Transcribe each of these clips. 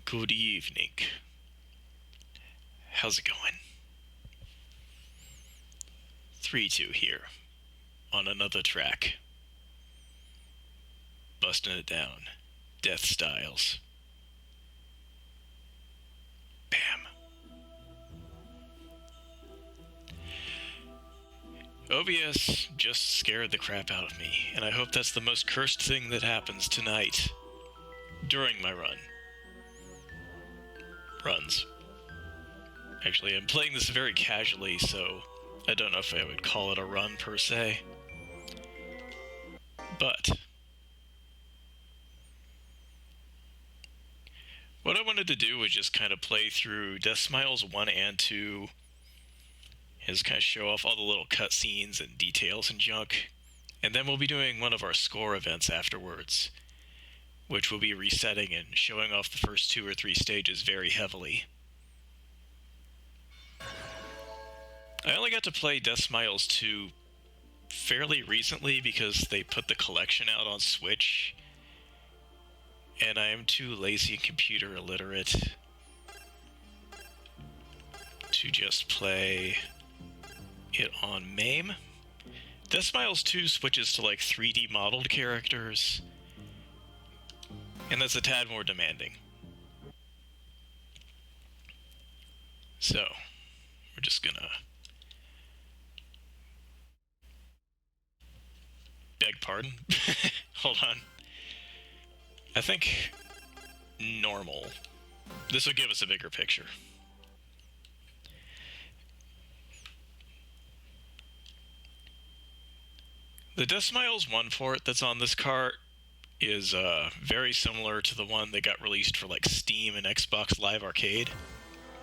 Good evening. How's it going? 3-2 here, on another track. Busting it down. Deathsmiles. Bam. OBS just scared the crap out of me, and I hope that's the most cursed thing that happens tonight. During my runs. Actually, I'm playing this very casually, so I don't know if I would call it a run per se. But what I wanted to do was just kind of play through Deathsmiles 1 and 2, and just kind of show off all the little cutscenes and details and junk, and then we'll be doing one of our score events afterwards, which will be resetting and showing off the first 2 or 3 stages very heavily. I only got to play Deathsmiles 2 fairly recently because they put the collection out on Switch, and I am too lazy and computer illiterate to just play it on MAME. Deathsmiles 2 switches to like 3D modeled characters, and that's a tad more demanding. So, we're just gonna... Beg pardon? Hold on. I think normal. This will give us a bigger picture. The Deathsmiles 1 port that's on this cart is very similar to the one that got released for like Steam and Xbox Live Arcade,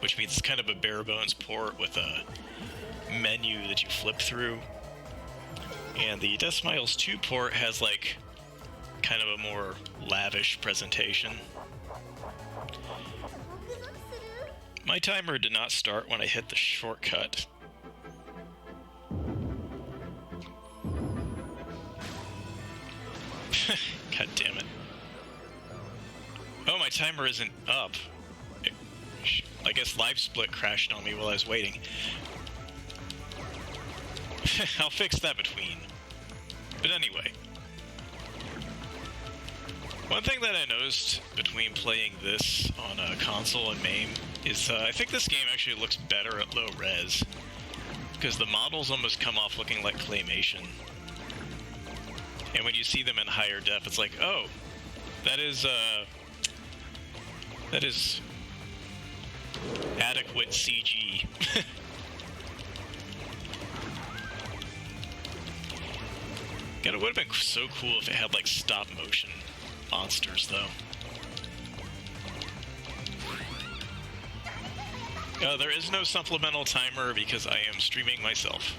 which means it's kind of a bare bones port with a menu that you flip through. And the Deathsmiles 2 port has like kind of a more lavish presentation. My timer did not start when I hit the shortcut. God damn it. Oh, my timer isn't up. I guess LiveSplit crashed on me while I was waiting. I'll fix that between. But anyway. One thing that I noticed between playing this on a console and MAME is I think this game actually looks better at low res, because the models almost come off looking like claymation. And when you see them in higher def, it's like, oh, that is adequate CG. God, it would have been so cool if it had like stop motion monsters, though. There is no supplemental timer because I am streaming myself.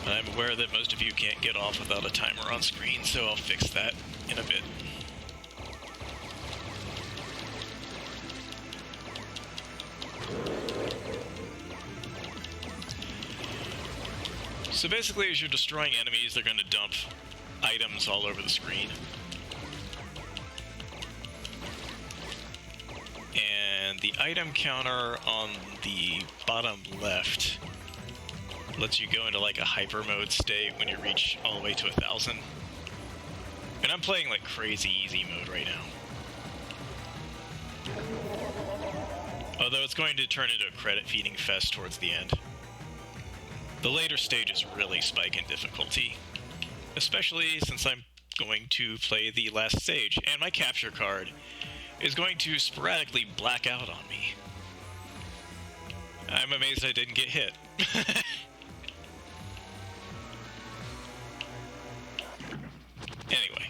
And I'm aware that most of you can't get off without a timer on screen, so I'll fix that in a bit. So basically, as you're destroying enemies, they're going to dump items all over the screen. And the item counter on the bottom left lets you go into like a hyper mode state when you reach all the way to 1,000. And I'm playing like crazy easy mode right now. Although it's going to turn into a credit feeding fest towards the end. The later stages really spike in difficulty, especially since I'm going to play the last stage, and my capture card is going to sporadically black out on me. I'm amazed I didn't get hit. Anyway.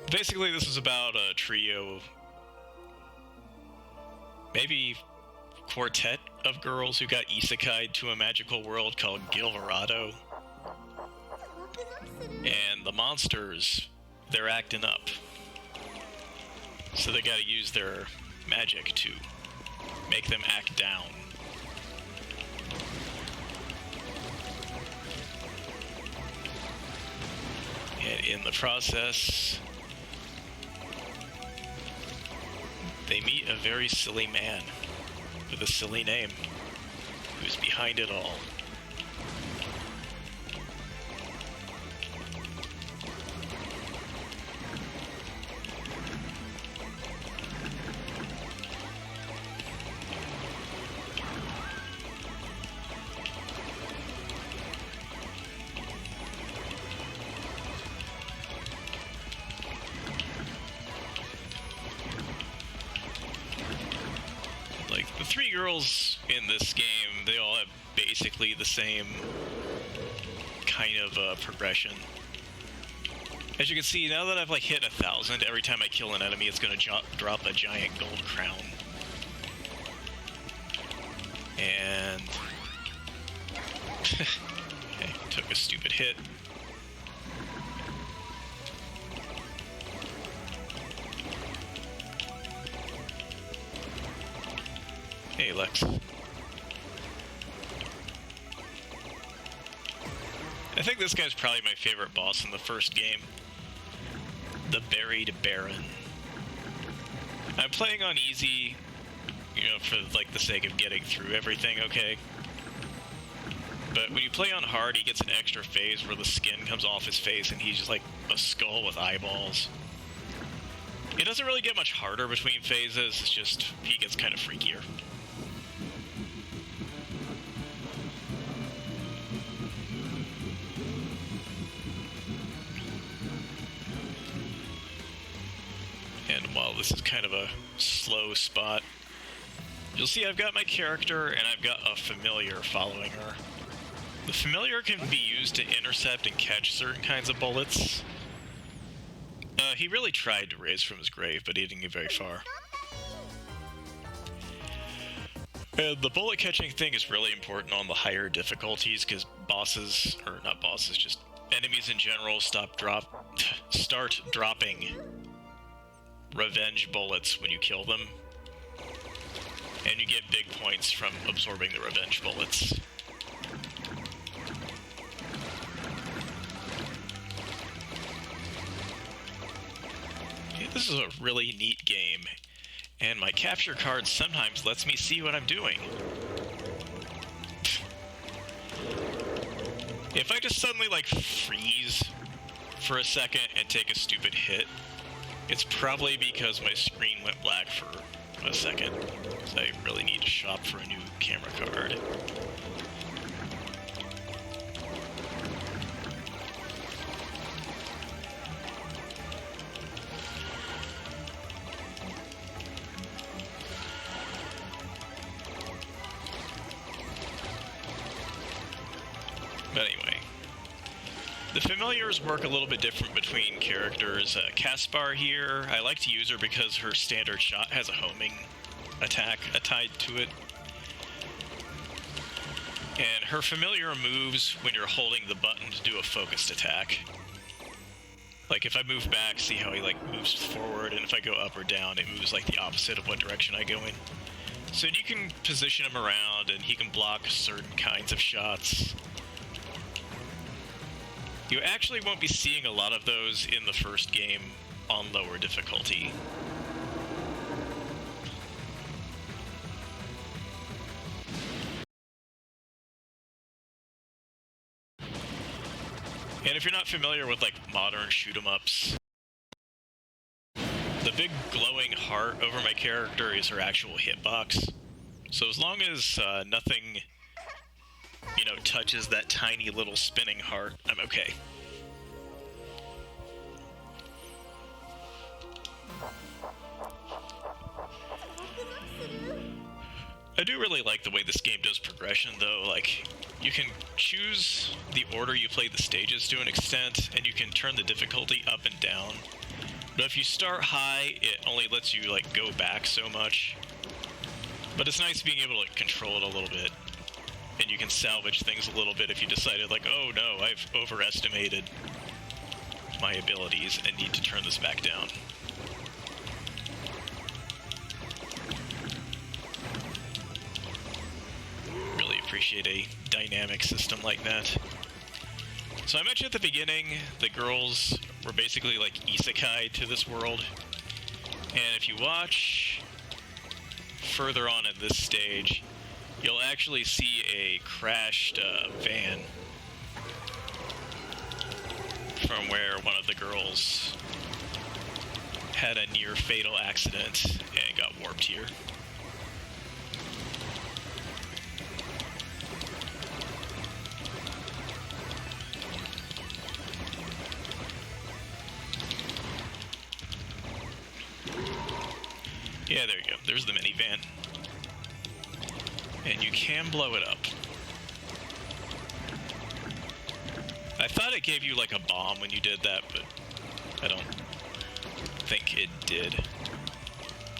Basically, this is about a trio, maybe quartet of girls who got isekai'd to a magical world called Gilverado. And the monsters, they're acting up. So they gotta use their magic to make them act down. And in the process, they meet a very silly man with a silly name who's behind it all. Like, the three girls in this game, they all have basically the same kind of progression. As you can see, now that I've like hit 1,000, every time I kill an enemy, it's gonna drop a giant gold crown. And... okay, took a stupid hit. Hey, Lex. I think this guy's probably my favorite boss in the first game. The Buried Baron. I'm playing on easy, you know, for like the sake of getting through everything, okay? But when you play on hard, he gets an extra phase where the skin comes off his face and he's just like a skull with eyeballs. It doesn't really get much harder between phases, it's just he gets kind of freakier. And while this is kind of a slow spot, you'll see I've got my character and I've got a familiar following her. The familiar can be used to intercept and catch certain kinds of bullets. He really tried to raise from his grave, but he didn't get very far. And the bullet catching thing is really important on the higher difficulties, because bosses, or not bosses, just enemies in general start dropping revenge bullets when you kill them. And you get big points from absorbing the revenge bullets. This is a really neat game, and my capture card sometimes lets me see what I'm doing. If I just suddenly like freeze for a second and take a stupid hit, it's probably because my screen went black for a second, because I really need to shop for a new camera card. But anyway, the familiars work a little bit different between characters. Caspar here, I like to use her because her standard shot has a homing attack tied to it. And her familiar moves when you're holding the button to do a focused attack. Like if I move back, see how he like moves forward, and if I go up or down, it moves like the opposite of what direction I go in. So you can position him around and he can block certain kinds of shots. You actually won't be seeing a lot of those in the first game on lower difficulty. And if you're not familiar with like modern shoot-'em-ups, the big glowing heart over my character is her actual hitbox. So as long as nothing, you know, touches that tiny little spinning heart, I'm okay. I do really like the way this game does progression, though. Like, you can choose the order you play the stages to an extent, and you can turn the difficulty up and down. But if you start high, it only lets you, like, go back so much. But it's nice being able to control it a little bit. And you can salvage things a little bit if you decided, like, oh no, I've overestimated my abilities and need to turn this back down. appreciate a dynamic system like that. So I mentioned at the beginning, the girls were basically like isekai to this world. And if you watch further on in this stage, you'll actually see a crashed van from where one of the girls had a near fatal accident and got warped here. Yeah, there you go. There's the minivan. And you can blow it up. I thought it gave you like a bomb when you did that, but I don't think it did.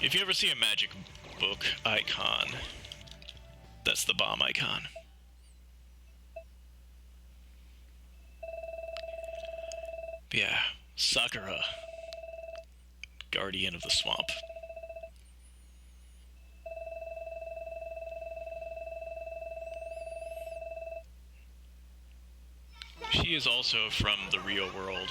If you ever see a magic book icon, that's the bomb icon. But yeah, Sakura, Guardian of the Swamp. She is also from the real world,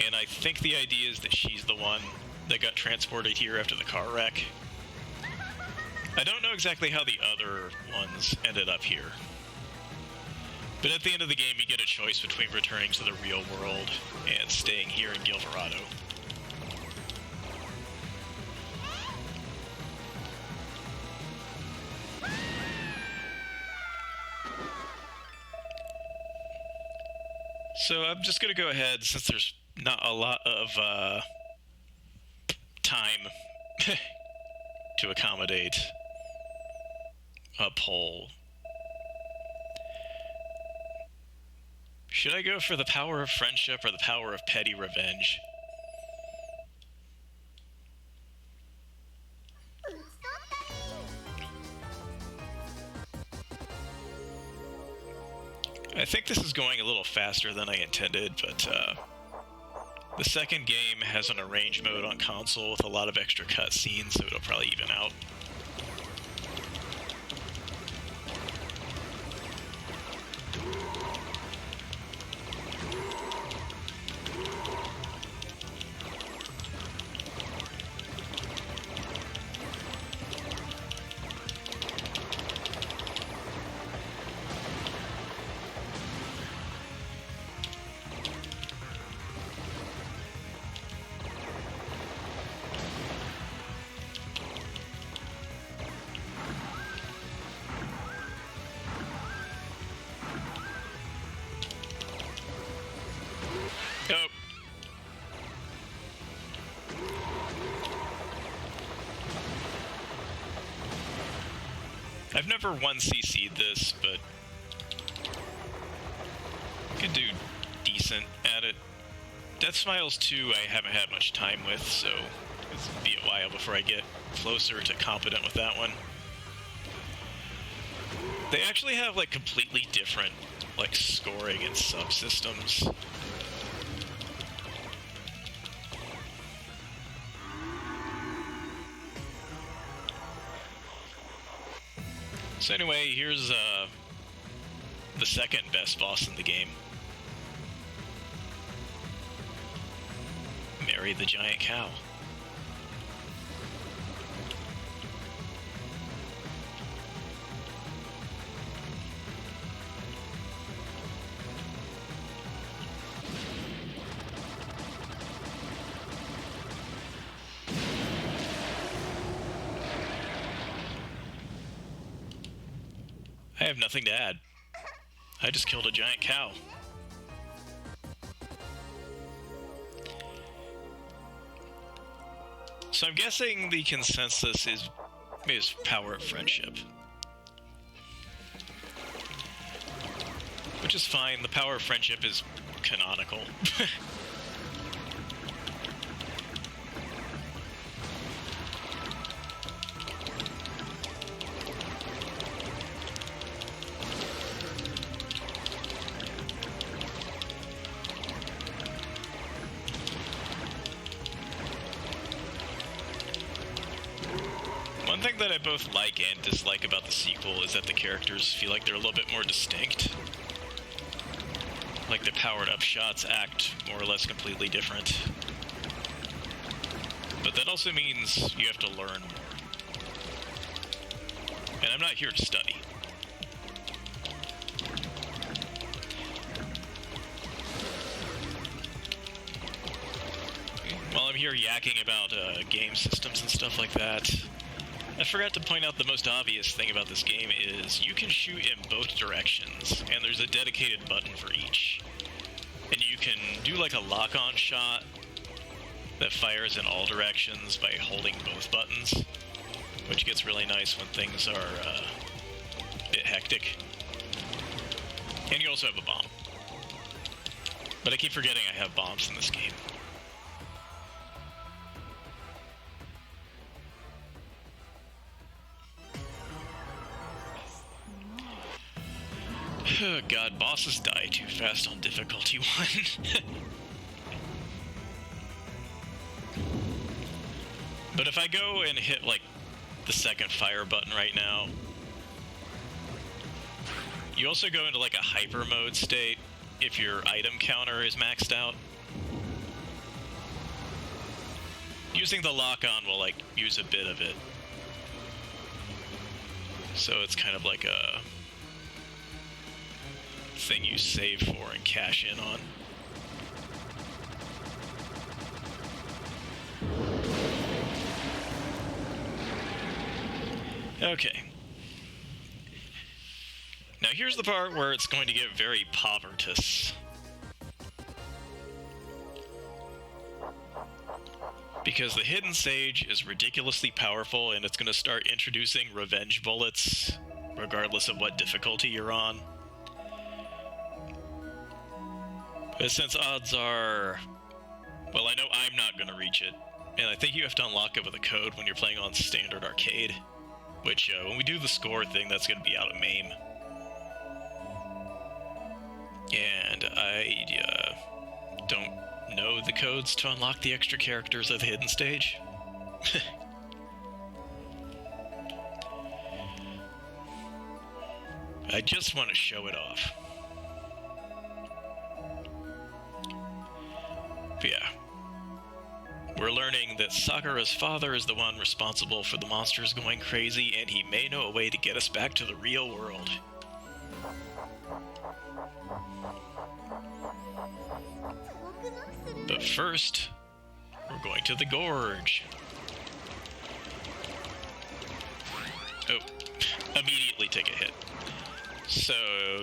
and I think the idea is that she's the one that got transported here after the car wreck. I don't know exactly how the other ones ended up here, but at the end of the game you get a choice between returning to the real world and staying here in Gilverado. So I'm just going to go ahead, since there's not a lot of time to accommodate a poll. Should I go for the power of friendship or the power of petty revenge? I think this is going a little faster than I intended, but the second game has an arrange mode on console with a lot of extra cutscenes, so it'll probably even out. Oh. I've never 1cc'd this, but I could do decent at it. Deathsmiles 2 I haven't had much time with, so it'll be a while before I get closer to competent with that one. They actually have like completely different like scoring and subsystems. So anyway, here's the second best boss in the game. Marry the giant cow. I have nothing to add. I just killed a giant cow. So I'm guessing the consensus is power of friendship. Which is fine, the power of friendship is canonical. One thing that I both like and dislike about the sequel is that the characters feel like they're a little bit more distinct. Like the powered-up shots act more or less completely different. But that also means you have to learn more. And I'm not here to study. While I'm here yakking about game systems and stuff like that, I forgot to point out the most obvious thing about this game is you can shoot in both directions, and there's a dedicated button for each. And you can do like a lock-on shot that fires in all directions by holding both buttons, which gets really nice when things are a bit hectic. And you also have a bomb. But I keep forgetting I have bombs in this game. Oh god, bosses die too fast on difficulty 1. But if I go and hit, like, the second fire button right now, you also go into, like, a hyper mode state if your item counter is maxed out. Using the lock-on will, like, use a bit of it. So it's kind of like a thing you save for and cash in on. Okay. Now here's the part where it's going to get very povertous. Because the Hidden Sage is ridiculously powerful and it's going to start introducing revenge bullets regardless of what difficulty you're on. But since odds are... well, I know I'm not going to reach it. And I think you have to unlock it with a code when you're playing on Standard Arcade. Which, when we do the score thing, that's going to be out of MAME. And I don't know the codes to unlock the extra characters of the Hidden Stage. I just want to show it off. But yeah. We're learning that Sakura's father is the one responsible for the monsters going crazy, and he may know a way to get us back to the real world. But first, we're going to the gorge. Oh, immediately take a hit. So,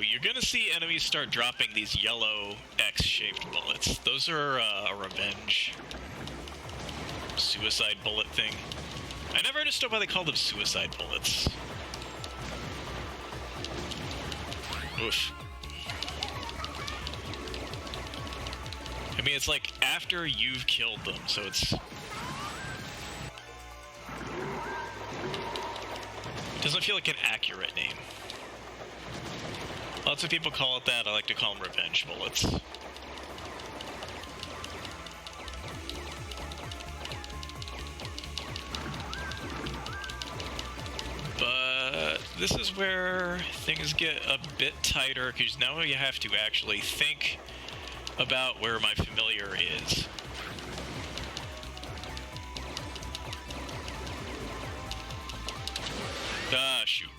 you're gonna see enemies start dropping these yellow X-shaped bullets. Those are a revenge suicide bullet thing. I never understood why they call them suicide bullets. Oof. I mean, it's like after you've killed them, so it's... it doesn't feel like an accurate name. Lots of people call it that. I like to call them revenge bullets. But this is where things get a bit tighter, because now you have to actually think about where my familiar is. Ah, shoot.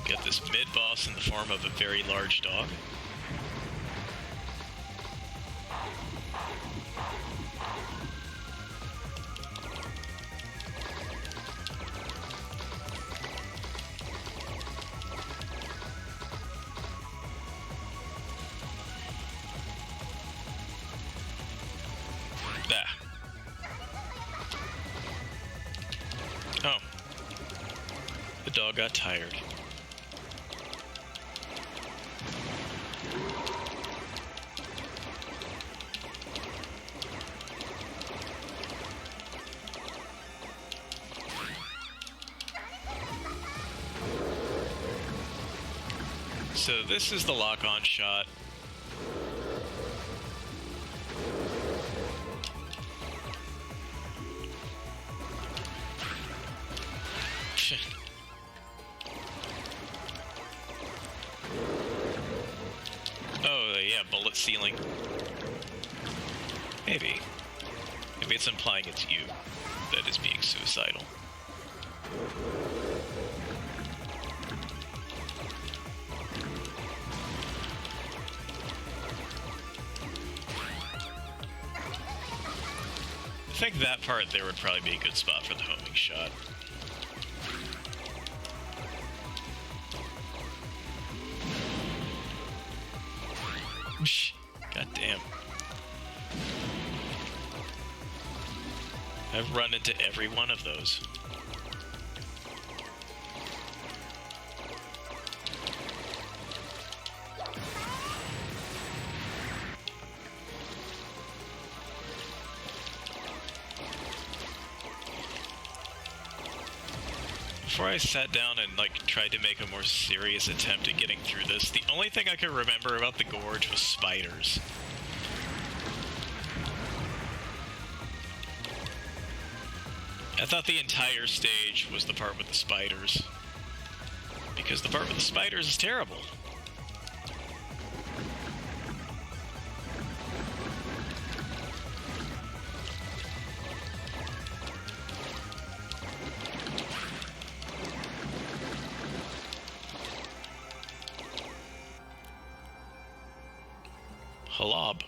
Get this mid-boss in the form of a very large dog. Oh. The dog got tired. So this is the lock-on shot. Oh, yeah, bullet ceiling. Maybe. Maybe it's implying it's you that is being suicidal. I think that part there would probably be a good spot for the homing shot. God damn. I've run into every one of those. Before I sat down and tried to make a more serious attempt at getting through this, the only thing I could remember about the gorge was spiders. I thought the entire stage was the part with the spiders, because the part with the spiders is terrible. Halob.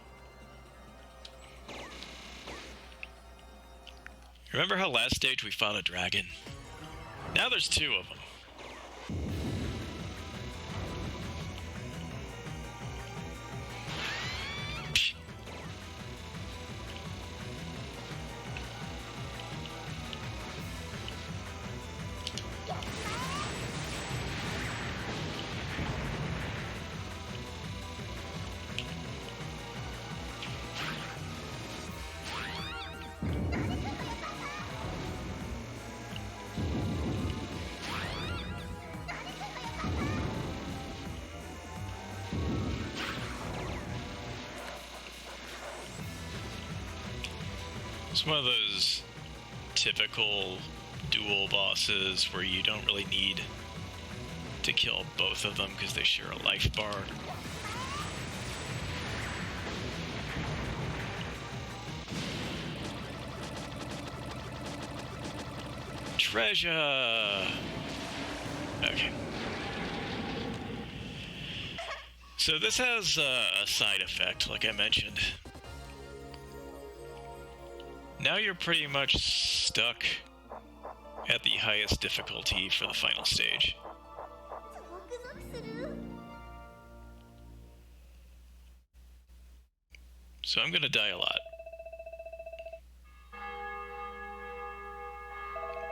Remember how last stage we fought a dragon? Now there's two of them. It's one of those typical dual bosses where you don't really need to kill both of them because they share a life bar. Treasure! Okay. So this has a side effect, like I mentioned. Now you're pretty much stuck at the highest difficulty for the final stage. So I'm gonna die a lot.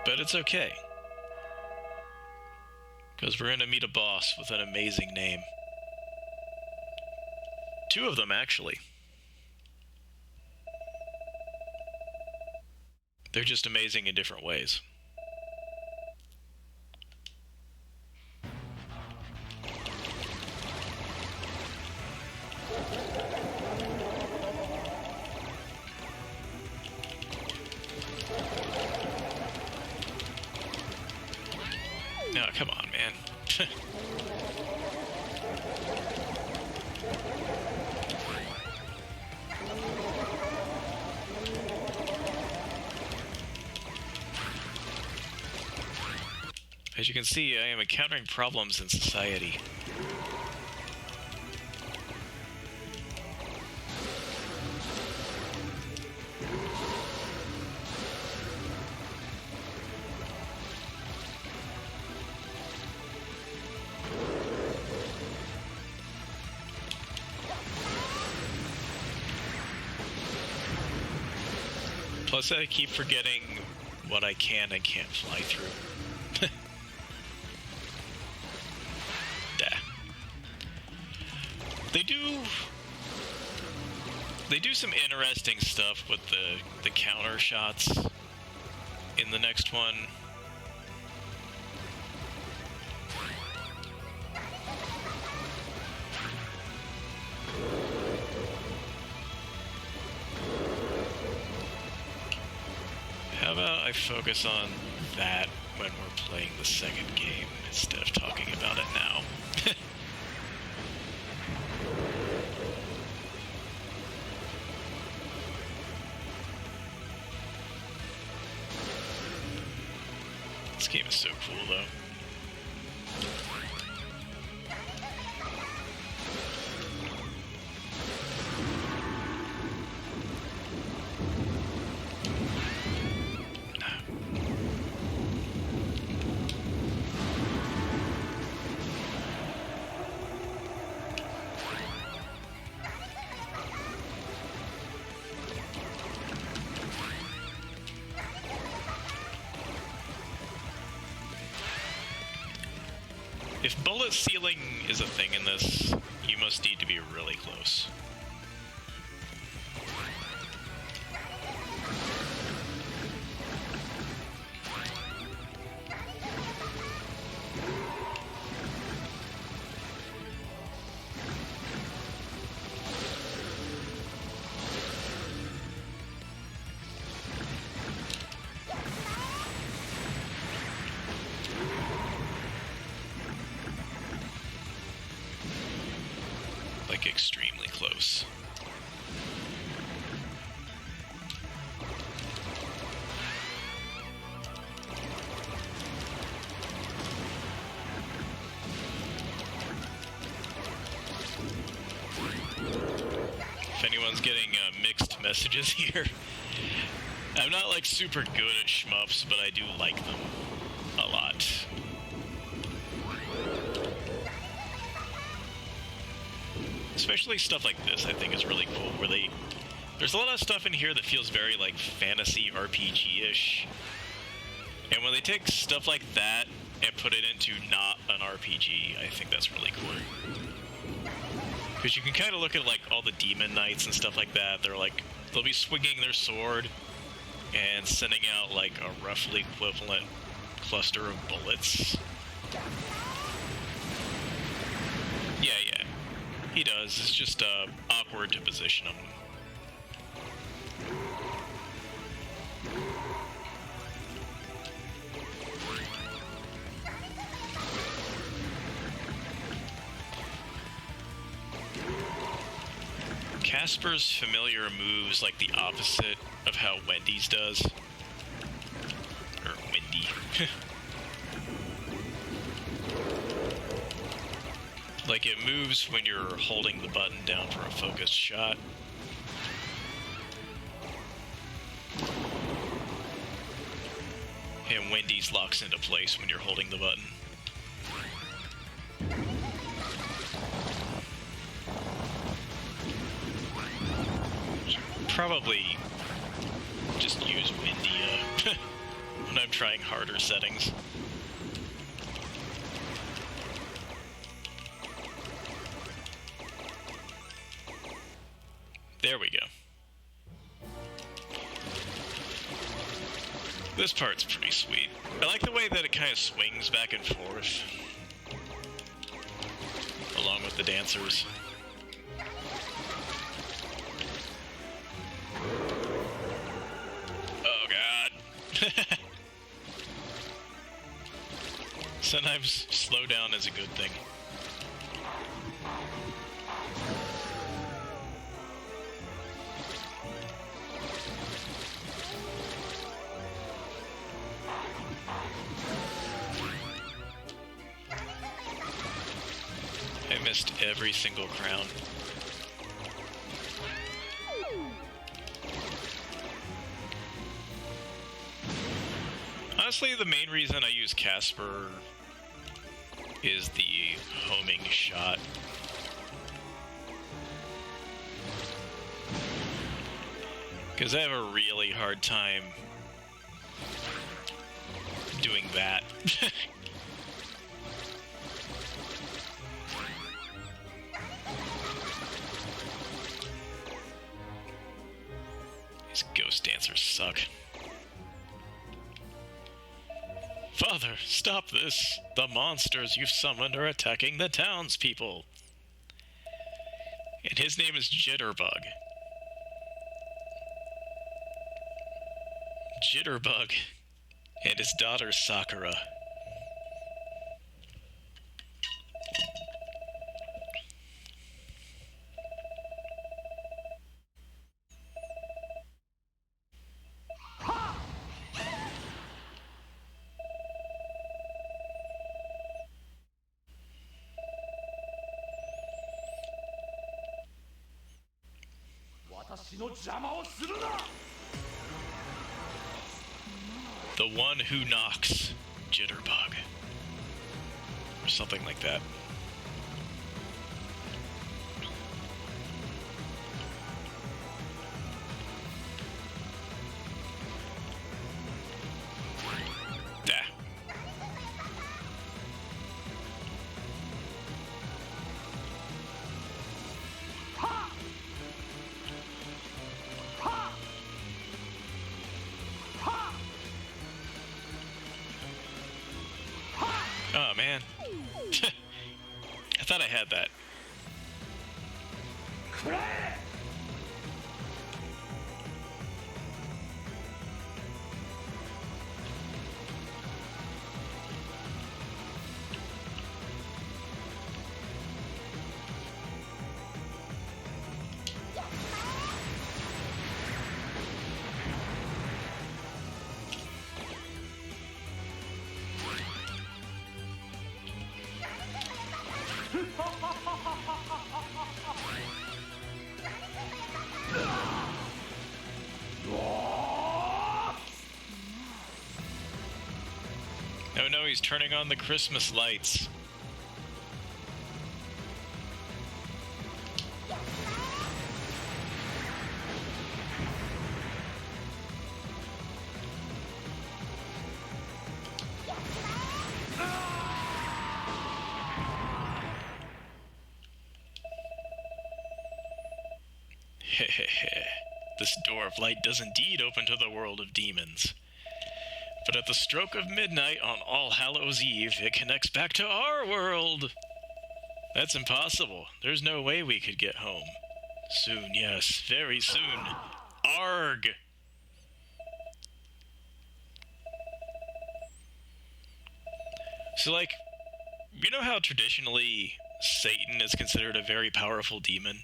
But it's okay. Because we're gonna meet a boss with an amazing name. Two of them, actually. They're just amazing in different ways. No, come on, man. As you can see, I am encountering problems in society. Plus, I keep forgetting what I can and can't fly through. They do some interesting stuff with the counter shots in the next one. about I focus on that when we're playing the second game instead of talking about it now? This game is so cool, though. If bullet sealing is a thing in this, you must need to be really close. Like, extremely close. If anyone's getting mixed messages here, I'm not like super good at shmups, but I do like them a lot. Especially stuff like this, I think, is really cool, where there's a lot of stuff in here that feels very, like, fantasy RPG-ish. And when they take stuff like that and put it into not an RPG, I think that's really cool. Because you can kind of look at, like, all the demon knights and stuff like that. They'll be swinging their sword and sending out, like, a roughly equivalent cluster of bullets. Yeah. He does. It's just awkward to position him. Casper's familiar moves like the opposite of how Wendy's does. Or Wendy. Like, it moves when you're holding the button down for a focused shot. And Wendy's locks into place when you're holding the button. Probably just use Wendy when I'm trying harder settings. There we go. This part's pretty sweet. I like the way that it kind of swings back and forth, along with the dancers. Oh god. Sometimes slow down is a good thing. I missed every single crown. Honestly, the main reason I use Casper is the homing shot. Because I have a really hard time doing that. These ghost dancers suck. Father, stop this! The monsters you've summoned are attacking the townspeople. And his name is Jitterbug. Jitterbug and his daughter Sakura. The one who knocks, Jitterbug. Or something like that. Oh, man. I thought I had that. Oh no, he's turning on the Christmas lights. This door of light does indeed open to the world of demons. But at the stroke of midnight on All Hallows Eve, it connects back to our world. That's impossible. There's no way we could get home. Soon, yes, very soon. Arg! So, like, you know how traditionally Satan is considered a very powerful demon?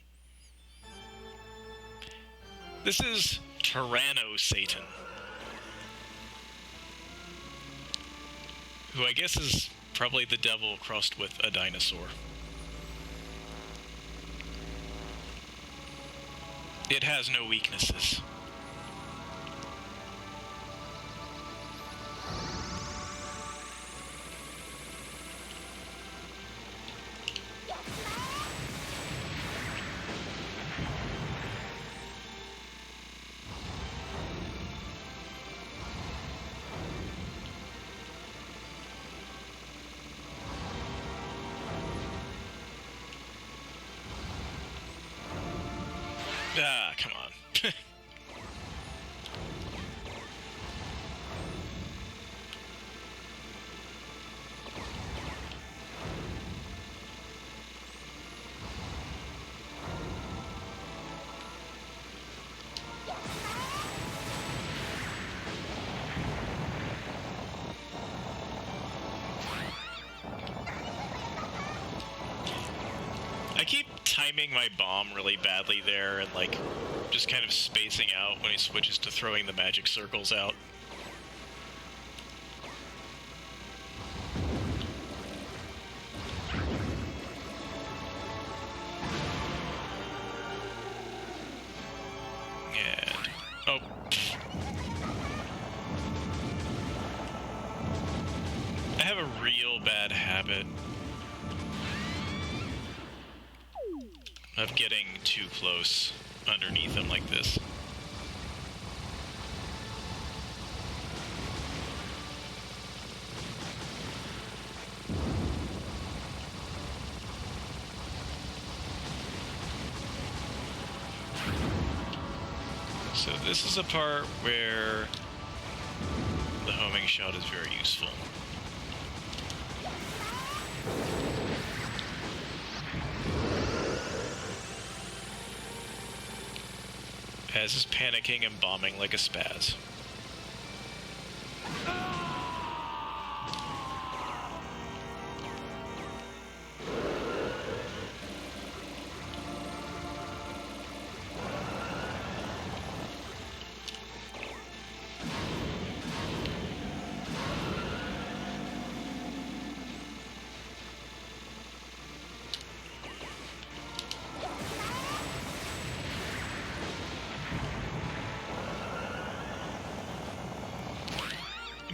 This is Tyranno-Satan, who I guess is probably the devil crossed with a dinosaur. It has no weaknesses. Ah, come on. I keep timing my bomb really badly there and, like, just kind of spacing out when he switches to throwing the magic circles out. And... oh. I have a real bad habit of getting too close underneath him like this. So this is a part where the homing shot is very useful. As is panicking and bombing like a spaz.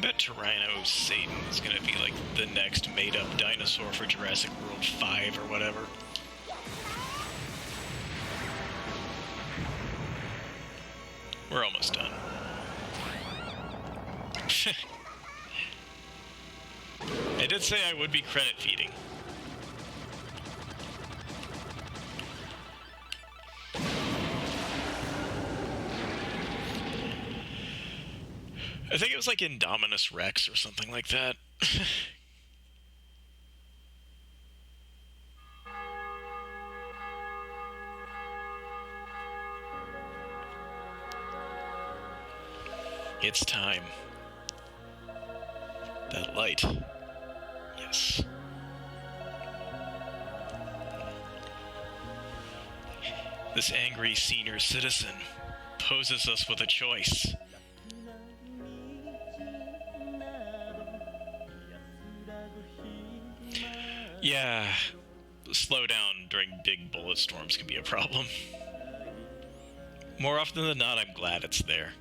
bet Tyranno Satan is gonna be like the next made-up dinosaur for Jurassic World 5 or whatever. We're almost done. I did say I would be credit feeding. I think it was like Indominus Rex or something like that. It's time. That light. Yes. This angry senior citizen poses us with a choice. Yeah, slow down during big bullet storms can be a problem. More often than not, I'm glad it's there.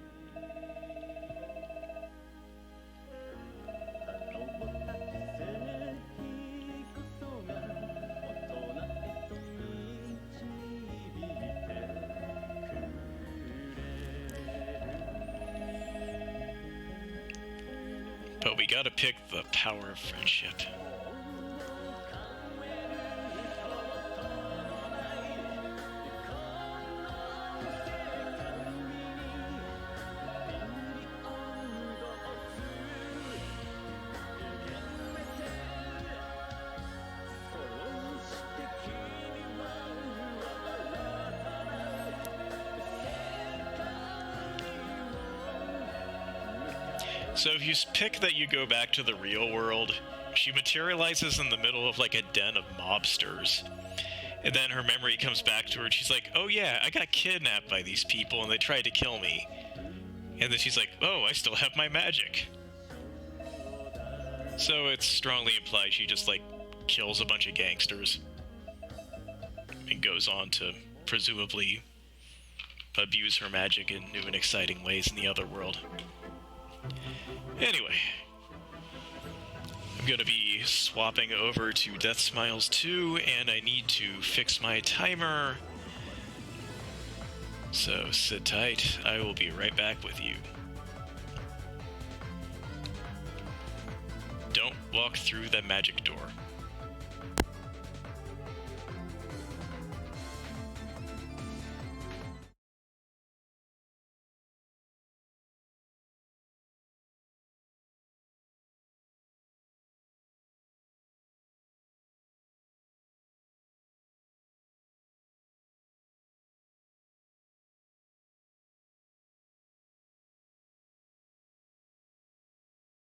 But we gotta pick the power of friendship. So if you pick that you go back to the real world, she materializes in the middle of like a den of mobsters. And then her memory comes back to her and she's like, oh yeah, I got kidnapped by these people and they tried to kill me. And then she's like, oh, I still have my magic. So it's strongly implied she just like kills a bunch of gangsters. And goes on to presumably abuse her magic in new and exciting ways in the other world. Anyway, I'm gonna be swapping over to Deathsmiles 2, and I need to fix my timer. So sit tight, I will be right back with you. Don't walk through the magic door.